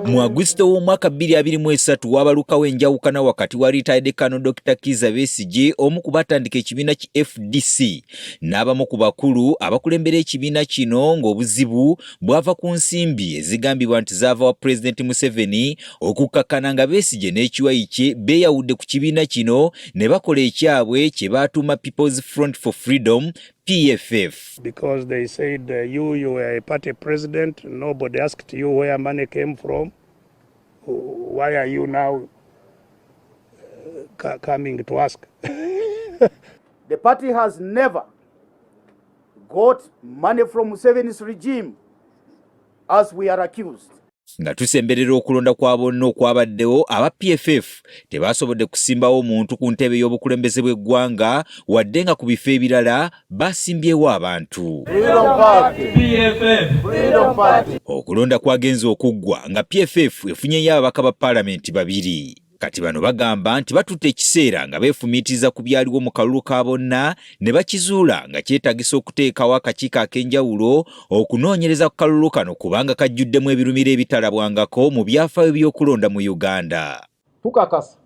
Mu Agusto w'omwaka 2023 wabalukawo enjawukana wakati wa retired Colonel Dr. Kizza Besigye omu ku batandika ekibiina ki FDC n'abamu ku bakulu abakulembera ekibiina kino ng'obuzibu bwava ku nsimbi ezigambibwa nti zaava wa President Museveni okukkakana nga Besigye n'ekiwayi kye beeyawudde ku kibiina kino ne bakola ekyabwe kye baatuuma People's Front for Freedom PFF. Because they said you were a party president, nobody asked you where money came from. Why are you now coming to ask? The party has never got money from Museveni's regime as we are accused. Nga tusemberera okulonda kwa bonna okwabaddewo aba PFF tebasobodde kusimbawo omuntu ku ntebe y'obukulembeze bw'eggwanga wadde nga ku bifo ebirala basimbyewo abantu. Okulonda kwagenze okuggwa nga PFF efunyeyo ababaka ba paalamenti 2. Kati bano bagamba nti batutte ekiseera nga beefumiitiriza ku byaliwo mu kalulu ka bonna ne bakizuula nga kyetagisa okuteekawo akakiiko ak'enjawulo okunoonyereza ku kalulu kano kubanga kajjuddemu ebirumiro ebitalabwangako mu byafaayo by'okulonda mu Uganda. Tukakasa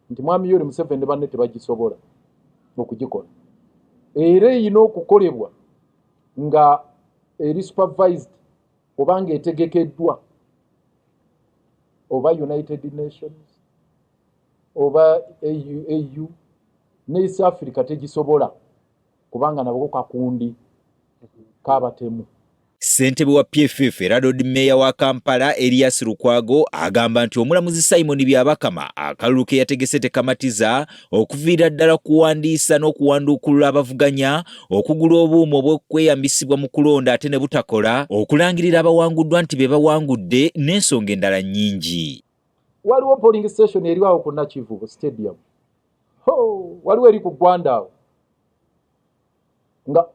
nti Mwami Yoweri Museveni ne banne tebagisobola okugikola. Era erina okukolebwa nga eri supervised obanga etegekeddwa oba United Nations oba AU ne East Africa tegisobola kubanga nabo kakundi kabatemu. Ssentebe wa PFF era Lord Mayor wa Kampala Elias Lukwago agamba nti omulamuzi Simon Byabakama akalulu ke yategese tekamatiza okuviira ddala kuwandiisa n'okuwanduukulula abavuganya okugula obuuma obw'okweyambisibwa mu kulonda ate ne butakola okulangirira abawanguddwa nti be bawangudde n'ensonga endala nnyingi. Waliwo polling station eriwawo ku Nakivubo Stadium. Waliwo eri ku Gwanda nga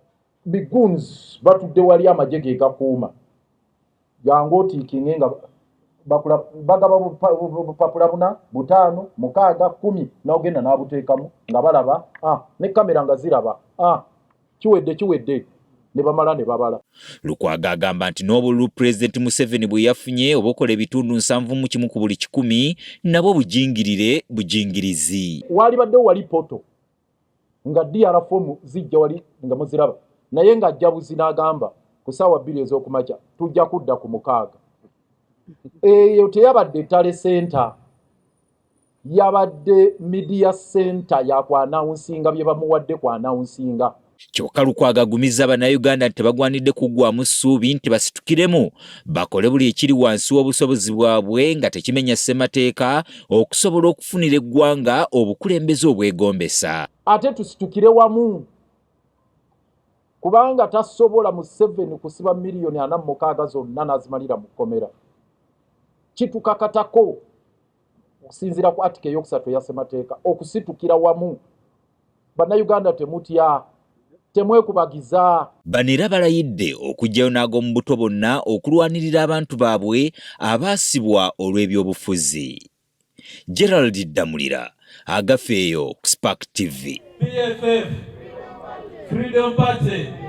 biguns batudde wali amagye ge gakuuma jangu otiikinge nga bagaba bupapula 4, 5, 6, 10 n'ogenda n'abuteekamu nga balaba ne kamera nga ziraba kiwedde ne bamala ne babala. Lukwago agamba nti n'obululu President Museveni bwe yafunye obukola ebitundu 71 ku buli 100 nabo bujingirizi. Wali badde wali poto nga DR form zijja wali nga muziraba naye nga ajjabuzi n'agamba ku ssaawa 2 ez'okumakya tujja kudda ku 6. Eyo teyabadde tale center, yabadde media center yakwanawunsinga bye bamuwadde kwanawunsinga. Kyokka Lukwago agumiza Bannayuganda nti tebagwanidde kuggwamu ssuubi nti basitukiremu bakole buli ekiri wansi w'obusobozi bwabwe nga tekimenya ssemateeka okusobola okufunira eggwanga obukulembeze obwegombesa. Ate tusitukire wamu kubanga tasobola Museveni kusiba miliyoni 46 zonna n'azimalira mu kkomera. Kitukakatako okusinziira ku article ey'okusatu ya ssemateeka okusitukira wamu. Bannayuganda temutya temwekubagiza. Banera balayidde okugyayo n'ag'omu buto bonna okulwanirira abantu baabwe abaasibwa olw'ebyobufuzi. Gerald Damulira agafeeyo ku Spark TV. PFF Freedom Party.